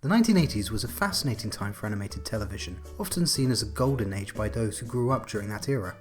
The 1980s was a fascinating time for animated television, often seen as a golden age by those who grew up during that era.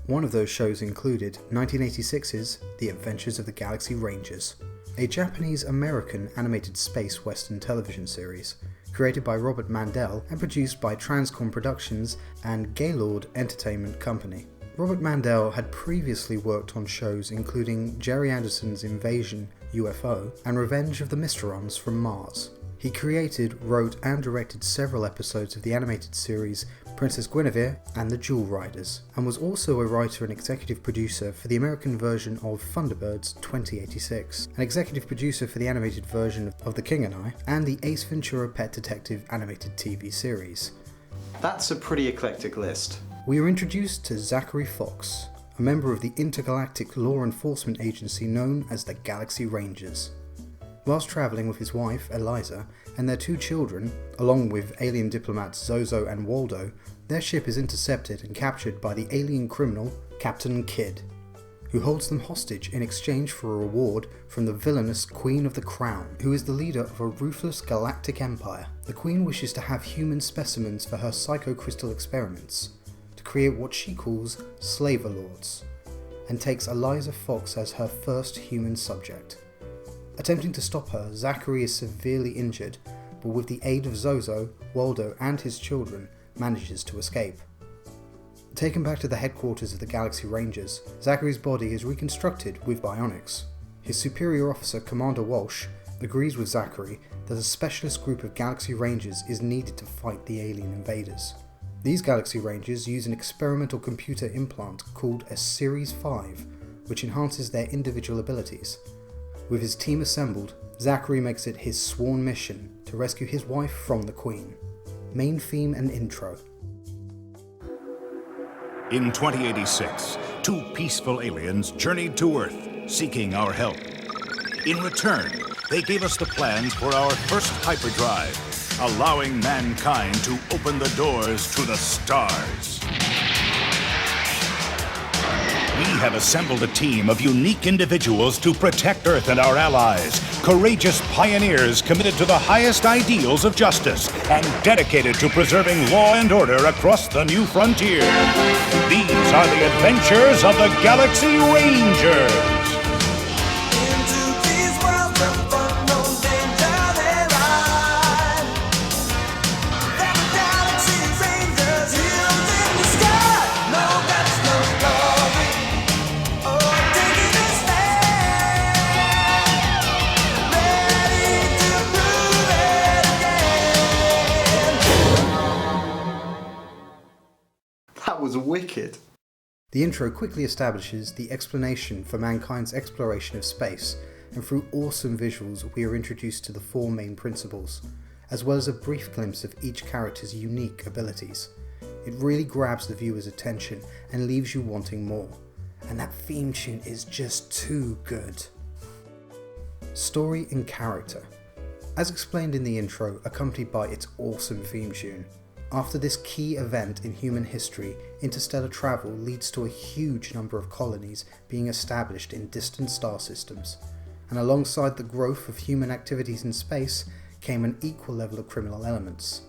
One of those shows included 1986's The Adventures of the Galaxy Rangers, a Japanese-American animated space western television series, created by Robert Mandell and produced by Transcom Productions and Gaylord Entertainment Company. Robert Mandell had previously worked on shows including Gerry Anderson's Invasion UFO and Revenge of the Mysterons from Mars. He created, wrote and directed several episodes of the animated series Princess Gwenevere and the Jewel Riders, and was also a writer and executive producer for the American version of Thunderbirds 2086, an executive producer for the animated version of The King and I, and the Ace Ventura Pet Detective animated TV series. That's a pretty eclectic list. We are introduced to Zachary Fox, a member of the intergalactic law enforcement agency known as the Galaxy Rangers. Whilst travelling with his wife, Eliza, and their 2 children, along with alien diplomats Zozo and Waldo, their ship is intercepted and captured by the alien criminal, Captain Kidd, who holds them hostage in exchange for a reward from the villainous Queen of the Crown, who is the leader of a ruthless galactic empire. The Queen wishes to have human specimens for her psychocrystal experiments, to create what she calls slaver lords, and takes Eliza Fox as her first human subject. Attempting to stop her, Zachary is severely injured, but with the aid of Zozo, Waldo and his children, manages to escape. Taken back to the headquarters of the Galaxy Rangers, Zachary's body is reconstructed with bionics. His superior officer, Commander Walsh, agrees with Zachary that a specialist group of Galaxy Rangers is needed to fight the alien invaders. These Galaxy Rangers use an experimental computer implant called a Series 5, which enhances their individual abilities. With his team assembled, Zachary makes it his sworn mission to rescue his wife from the Queen. Main theme and intro. In 2086, 2 peaceful aliens journeyed to Earth, seeking our help. In return, they gave us the plans for our first hyperdrive, allowing mankind to open the doors to the stars. We have assembled a team of unique individuals to protect Earth and our allies, courageous pioneers committed to the highest ideals of justice and dedicated to preserving law and order across the new frontier. These are the adventures of the Galaxy Rangers. That was wicked. The intro quickly establishes the explanation for mankind's exploration of space, and through awesome visuals we are introduced to the 4 main principles, as well as a brief glimpse of each character's unique abilities. It really grabs the viewer's attention and leaves you wanting more, and that theme tune is just too good. Story and character. As explained in the intro, accompanied by its awesome theme tune. After this key event in human history, interstellar travel leads to a huge number of colonies being established in distant star systems, and alongside the growth of human activities in space came an equal level of criminal elements.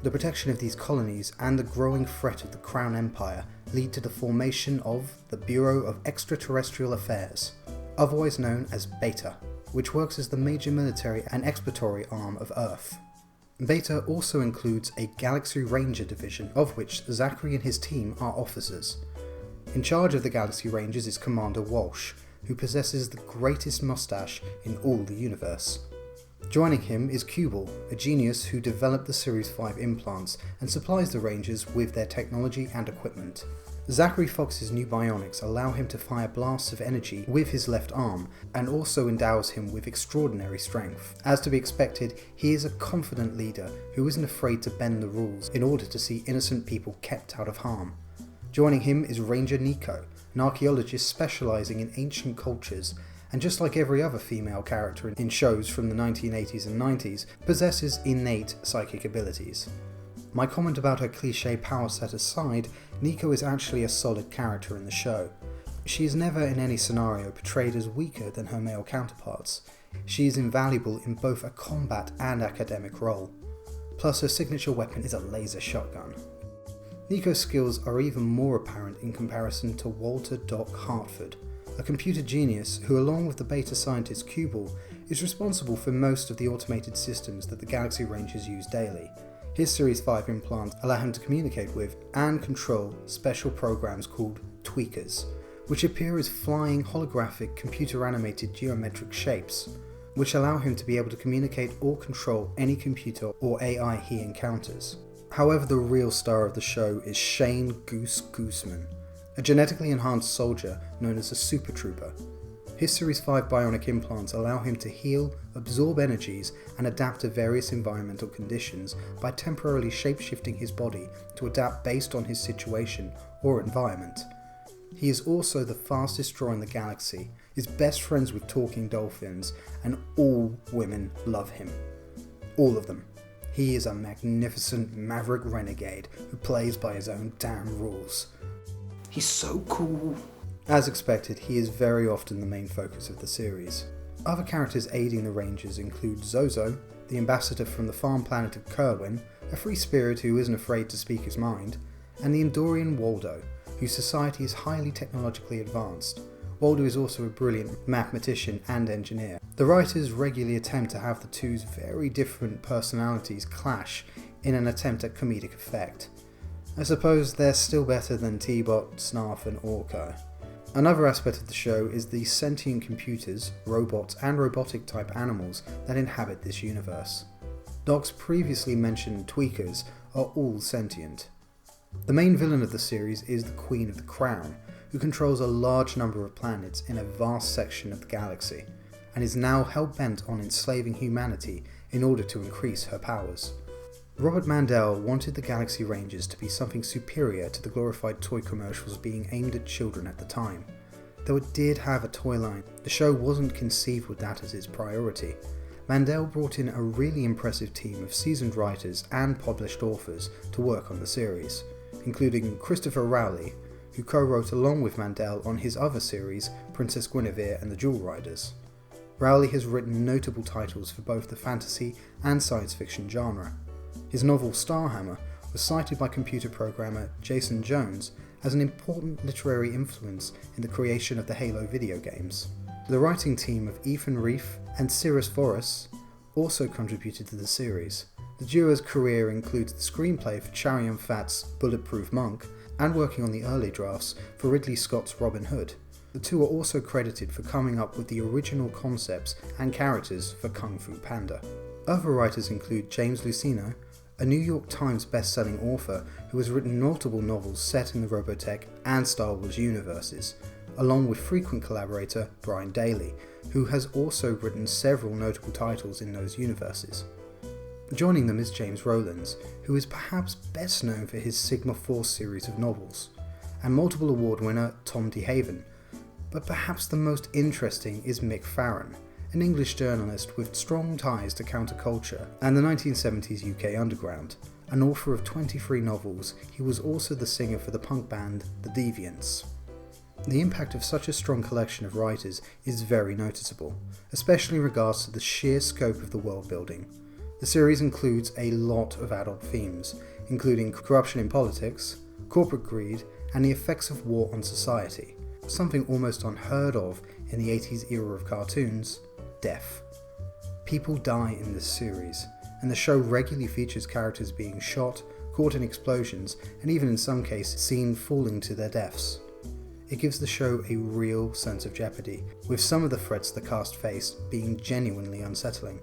The protection of these colonies and the growing threat of the Crown Empire lead to the formation of the Bureau of Extraterrestrial Affairs, otherwise known as Beta, which works as the major military and exploratory arm of Earth. Beta also includes a Galaxy Ranger division, of which Zachary and his team are officers. In charge of the Galaxy Rangers is Commander Walsh, who possesses the greatest mustache in all the universe. Joining him is Kubel, a genius who developed the Series 5 implants and supplies the Rangers with their technology and equipment. Zachary Fox's new bionics allow him to fire blasts of energy with his left arm, and also endows him with extraordinary strength. As to be expected, he is a confident leader who isn't afraid to bend the rules in order to see innocent people kept out of harm. Joining him is Ranger Nico, an archaeologist specialising in ancient cultures, and just like every other female character in shows from the 1980s and 90s, possesses innate psychic abilities. My comment about her cliché power set aside, Nico is actually a solid character in the show. She is never in any scenario portrayed as weaker than her male counterparts. She is invaluable in both a combat and academic role. Plus her signature weapon is a laser shotgun. Nico's skills are even more apparent in comparison to Walter Doc Hartford, a computer genius who, along with the beta scientist Cubal, is responsible for most of the automated systems that the Galaxy Rangers use daily. His Series 5 implants allow him to communicate with and control special programs called tweakers, which appear as flying holographic computer-animated geometric shapes, which allow him to be able to communicate or control any computer or AI he encounters. However, the real star of the show is Shane Goose Gooseman, a genetically enhanced soldier known as a Super Trooper. His Series 5 bionic implants allow him to heal, absorb energies, and adapt to various environmental conditions by temporarily shape-shifting his body to adapt based on his situation or environment. He is also the fastest draw in the galaxy, is best friends with talking dolphins, and all women love him. All of them. He is a magnificent maverick renegade who plays by his own damn rules. He's so cool. As expected, he is very often the main focus of the series. Other characters aiding the Rangers include Zozo, the ambassador from the farm planet of Kerwin, a free spirit who isn't afraid to speak his mind, and the Endorian Waldo, whose society is highly technologically advanced. Waldo is also a brilliant mathematician and engineer. The writers regularly attempt to have the two's very different personalities clash in an attempt at comedic effect. I suppose they're still better than T-Bot, Snarf and Orko. Another aspect of the show is the sentient computers, robots and robotic type animals that inhabit this universe. Doc's previously mentioned tweakers are all sentient. The main villain of the series is the Queen of the Crown, who controls a large number of planets in a vast section of the galaxy, and is now hell-bent on enslaving humanity in order to increase her powers. Robert Mandell wanted the Galaxy Rangers to be something superior to the glorified toy commercials being aimed at children at the time. Though it did have a toy line, the show wasn't conceived with that as its priority. Mandell brought in a really impressive team of seasoned writers and published authors to work on the series, including Christopher Rowley, who co-wrote along with Mandell on his other series, Princess Gwenevere and the Jewel Riders. Rowley has written notable titles for both the fantasy and science fiction genre. His novel Starhammer was cited by computer programmer Jason Jones as an important literary influence in the creation of the Halo video games. The writing team of Ethan Reef and Cirrus Voris also contributed to the series. The duo's career includes the screenplay for Charion Fat's Bulletproof Monk and working on the early drafts for Ridley Scott's Robin Hood. The two are also credited for coming up with the original concepts and characters for Kung Fu Panda. Other writers include James Luceno, a New York Times best-selling author who has written multiple novels set in the Robotech and Star Wars universes, along with frequent collaborator Brian Daley, who has also written several notable titles in those universes. Joining them is James Rowlands, who is perhaps best known for his Sigma Force series of novels, and multiple award winner Tom DeHaven. But perhaps the most interesting is Mick Farron, an English journalist with strong ties to counterculture and the 1970s UK underground. An author of 23 novels, he was also the singer for the punk band The Deviants. The impact of such a strong collection of writers is very noticeable, especially in regards to the sheer scope of the world building. The series includes a lot of adult themes, including corruption in politics, corporate greed, and the effects of war on society, something almost unheard of in the 80s era of cartoons, death. People die in this series, and the show regularly features characters being shot, caught in explosions, and even in some cases seen falling to their deaths. It gives the show a real sense of jeopardy, with some of the threats the cast faced being genuinely unsettling.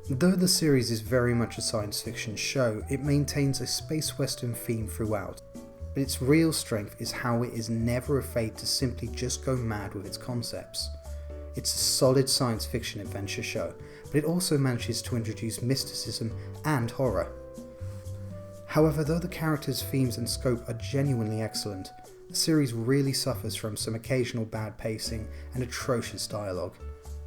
Though the series is very much a science fiction show, it maintains a space western theme throughout, but its real strength is how it is never afraid to simply just go mad with its concepts. It's a solid science fiction adventure show, but it also manages to introduce mysticism and horror. However, though the characters, themes and scope are genuinely excellent, the series really suffers from some occasional bad pacing and atrocious dialogue.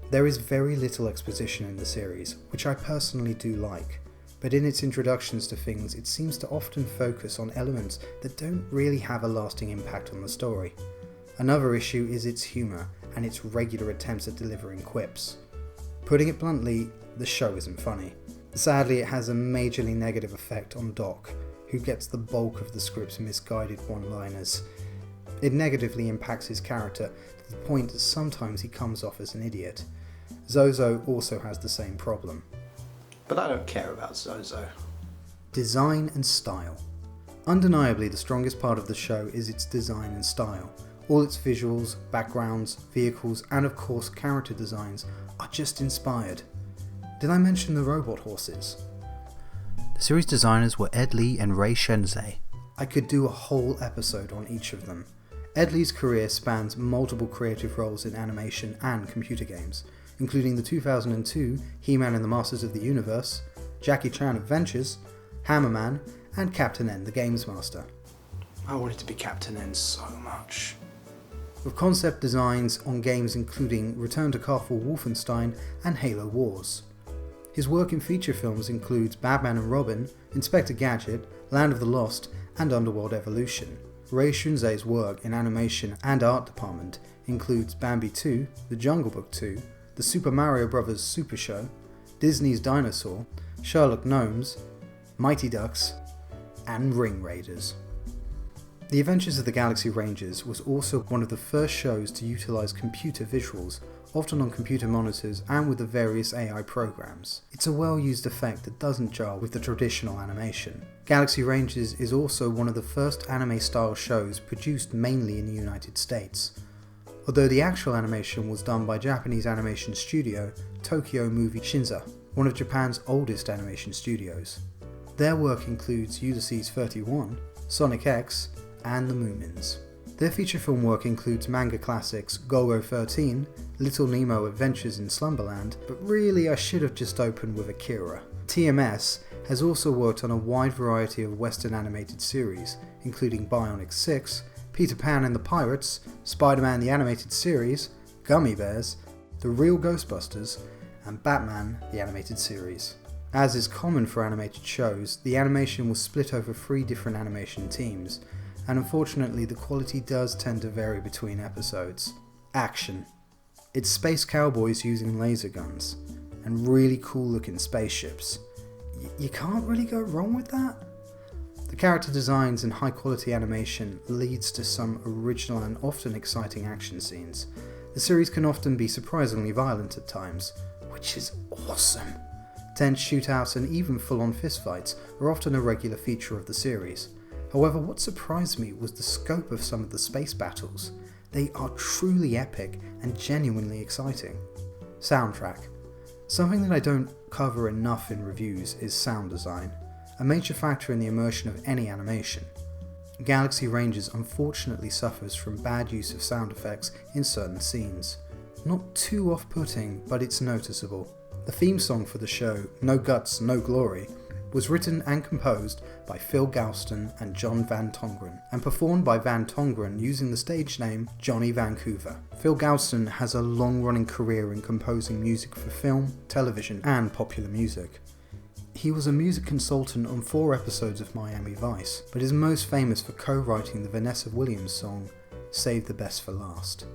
There is very little exposition in the series, which I personally do like, but in its introductions to things it seems to often focus on elements that don't really have a lasting impact on the story. Another issue is its humour and its regular attempts at delivering quips. Putting it bluntly, the show isn't funny. Sadly, it has a majorly negative effect on Doc, who gets the bulk of the script's misguided one-liners. It negatively impacts his character to the point that sometimes he comes off as an idiot. Zozo also has the same problem. But I don't care about Zozo. Design and style. Undeniably, the strongest part of the show is its design and style. All its visuals, backgrounds, vehicles, and of course character designs are just inspired. Did I mention the robot horses? The series designers were Ed Lee and Ray Shenzei. I could do a whole episode on each of them. Ed Lee's career spans multiple creative roles in animation and computer games, including the 2002 He-Man and the Masters of the Universe, Jackie Chan Adventures, Hammerman, and Captain N the Games Master. I wanted to be Captain N so much. With concept designs on games including Return to Castle Wolfenstein and Halo Wars. His work in feature films includes Batman and Robin, Inspector Gadget, Land of the Lost, and Underworld Evolution. Ray Shunzei's work in animation and art department includes Bambi 2, The Jungle Book 2, The Super Mario Bros. Super Show, Disney's Dinosaur, Sherlock Gnomes, Mighty Ducks, and Ring Raiders. The Adventures of the Galaxy Rangers was also one of the first shows to utilise computer visuals, often on computer monitors and with the various AI programs. It's a well-used effect that doesn't jar with the traditional animation. Galaxy Rangers is also one of the first anime-style shows produced mainly in the United States, although the actual animation was done by Japanese animation studio Tokyo Movie Shinza, one of Japan's oldest animation studios. Their work includes Ulysses 31, Sonic X, and the Moomins. Their feature film work includes manga classics Golgo 13, Little Nemo Adventures in Slumberland, but really I should have just opened with Akira. TMS has also worked on a wide variety of Western animated series, including Bionic 6, Peter Pan and the Pirates, Spider-Man the Animated Series, Gummy Bears, The Real Ghostbusters, and Batman the Animated Series. As is common for animated shows, the animation was split over 3 different animation teams, and unfortunately the quality does tend to vary between episodes. Action. It's space cowboys using laser guns, and really cool looking spaceships. You can't really go wrong with that. The character designs and high quality animation leads to some original and often exciting action scenes. The series can often be surprisingly violent at times, which is awesome. Tense shootouts and even full-on fistfights are often a regular feature of the series. However, what surprised me was the scope of some of the space battles. They are truly epic and genuinely exciting. Soundtrack. Something that I don't cover enough in reviews is sound design, a major factor in the immersion of any animation. Galaxy Rangers unfortunately suffers from bad use of sound effects in certain scenes. Not too off-putting, but it's noticeable. The theme song for the show, No Guts, No Glory, was written and composed by Phil Galston and John Van Tongeren, and performed by Van Tongeren using the stage name Johnny Vancouver. Phil Galston has a long-running career in composing music for film, television, and popular music. He was a music consultant on 4 episodes of Miami Vice, but is most famous for co-writing the Vanessa Williams song, Save the Best for Last.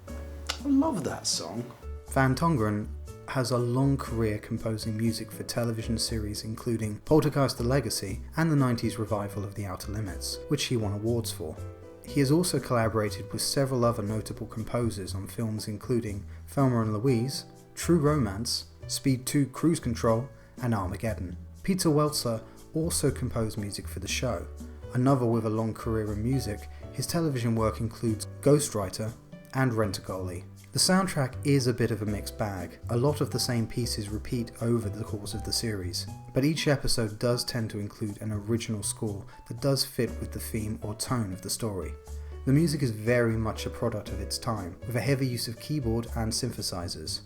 I love that song. Van Tongeren has a long career composing music for television series including Poltergeist the Legacy and the 90s revival of The Outer Limits, which he won awards for. He has also collaborated with several other notable composers on films including Thelma and Louise, True Romance, Speed 2 Cruise Control, and Armageddon. Peter Welzer also composed music for the show. Another with a long career in music, his television work includes Ghostwriter and Rent-A-Golly. The soundtrack is a bit of a mixed bag. A lot of the same pieces repeat over the course of the series, but each episode does tend to include an original score that does fit with the theme or tone of the story. The music is very much a product of its time, with a heavy use of keyboard and synthesizers.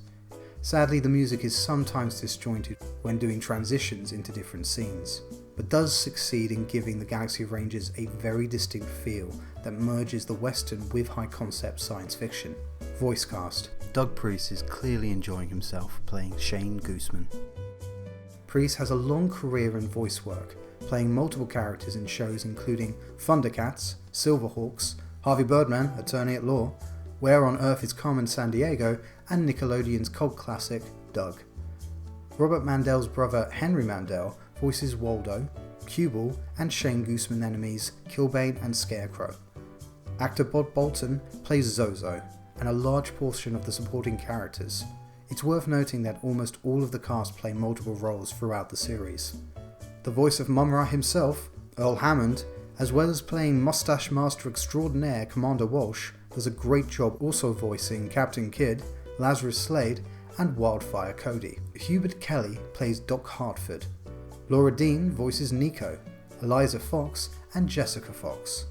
Sadly, the music is sometimes disjointed when doing transitions into different scenes, but does succeed in giving the Galaxy Rangers a very distinct feel that merges the Western with high-concept science fiction. Voice cast. Doug Preece is clearly enjoying himself playing Shane Gooseman. Preece has a long career in voice work, playing multiple characters in shows including Thundercats, Silverhawks, Harvey Birdman, Attorney at Law, Where on Earth is Carmen Sandiego, and Nickelodeon's cult classic Doug. Robert Mandell's brother Henry Mandell voices Waldo, Cuball, and Shane Gooseman enemies Killbane and Scarecrow. Actor Bob Bolton plays Zozo, and a large portion of the supporting characters. It's worth noting that almost all of the cast play multiple roles throughout the series. The voice of Mumm-Ra himself, Earl Hammond, as well as playing Mustache Master Extraordinaire Commander Walsh, does a great job also voicing Captain Kidd, Lazarus Slade, and Wildfire Cody. Hubert Kelly plays Doc Hartford. Laura Dean voices Nico, Eliza Fox, and Jessica Fox.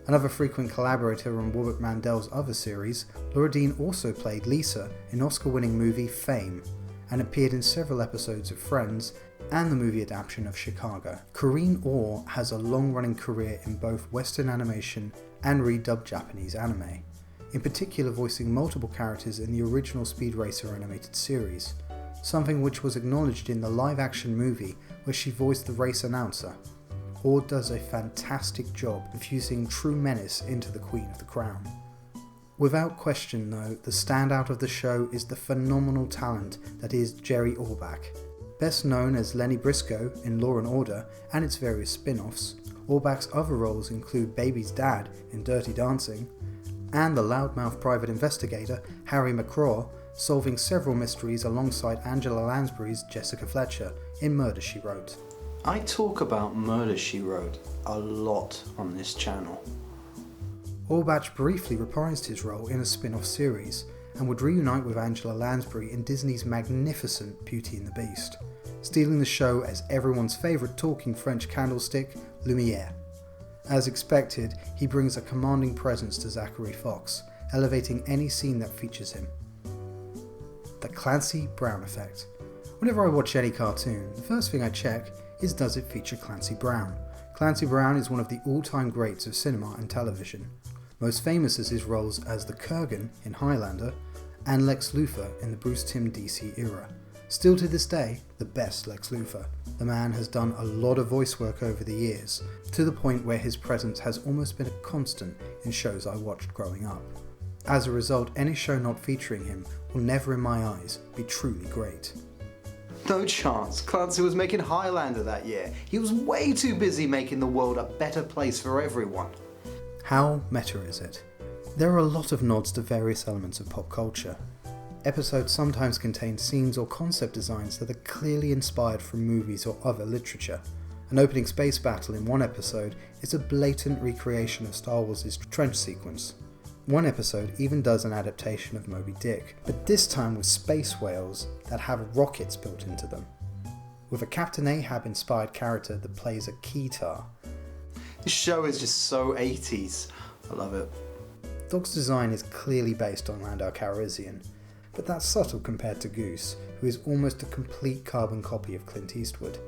Another frequent collaborator on Robert Mandell's other series, Laura Dean also played Lisa in Oscar-winning movie Fame, and appeared in several episodes of Friends and the movie adaptation of Chicago. Corinne Orr has a long-running career in both Western animation and redubbed Japanese anime, in particular voicing multiple characters in the original Speed Racer animated series, something which was acknowledged in the live-action movie where she voiced the race announcer. Orr does a fantastic job infusing true menace into the Queen of the Crown. Without question though, the standout of the show is the phenomenal talent that is Gerry Orbach. Best known as Lenny Briscoe in Law & Order and its various spin-offs, Orbach's other roles include Baby's dad in Dirty Dancing, and the loudmouth private investigator Harry McCraw, solving several mysteries alongside Angela Lansbury's Jessica Fletcher in Murder, She Wrote. I talk about Murder, She Wrote a lot on this channel. Orbach briefly reprised his role in a spin-off series, and would reunite with Angela Lansbury in Disney's magnificent Beauty and the Beast, stealing the show as everyone's favourite talking French candlestick, Lumiere. As expected, he brings a commanding presence to Zachary Fox, elevating any scene that features him. The Clancy Brown effect. Whenever I watch any cartoon, the first thing I check is does it feature Clancy Brown. Clancy Brown is one of the all-time greats of cinema and television, most famous as his roles as the Kurgan in Highlander and Lex Luthor in the Bruce Timm DC era. Still to this day, the best Lex Luthor. The man has done a lot of voice work over the years, to the point where his presence has almost been a constant in shows I watched growing up. As a result, any show not featuring him will never in my eyes be truly great. No chance. Clancy was making Highlander that year. He was way too busy making the world a better place for everyone. How meta is it? There are a lot of nods to various elements of pop culture. Episodes sometimes contain scenes or concept designs that are clearly inspired from movies or other literature. An opening space battle in one episode is a blatant recreation of Star Wars' trench sequence. One episode even does an adaptation of Moby Dick, but this time with space whales that have rockets built into them, with a Captain Ahab inspired character that plays a keytar. This show is just so 80s. I love it. Doc's design is clearly based on Randall Calrissian, but that's subtle compared to Goose, who is almost a complete carbon copy of Clint Eastwood.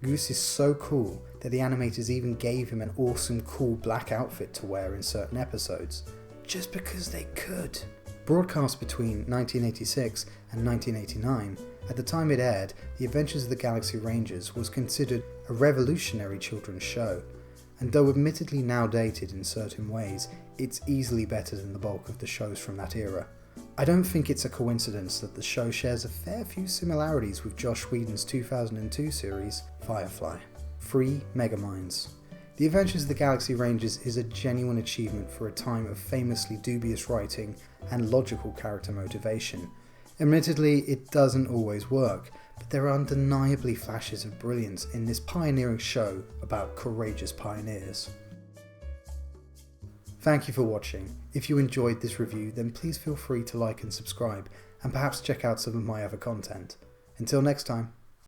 Goose is so cool that the animators even gave him an awesome cool black outfit to wear in certain episodes, just because they could. Broadcast between 1986 and 1989, at the time it aired, The Adventures of the Galaxy Rangers was considered a revolutionary children's show, and though admittedly now dated in certain ways, it's easily better than the bulk of the shows from that era. I don't think it's a coincidence that the show shares a fair few similarities with Joss Whedon's 2002 series, Firefly. 3 Megaminds. The Adventures of the Galaxy Rangers is a genuine achievement for a time of famously dubious writing and logical character motivation. Admittedly, it doesn't always work, but there are undeniably flashes of brilliance in this pioneering show about courageous pioneers. Thank you for watching. If you enjoyed this review, then please feel free to like and subscribe, and perhaps check out some of my other content. Until next time.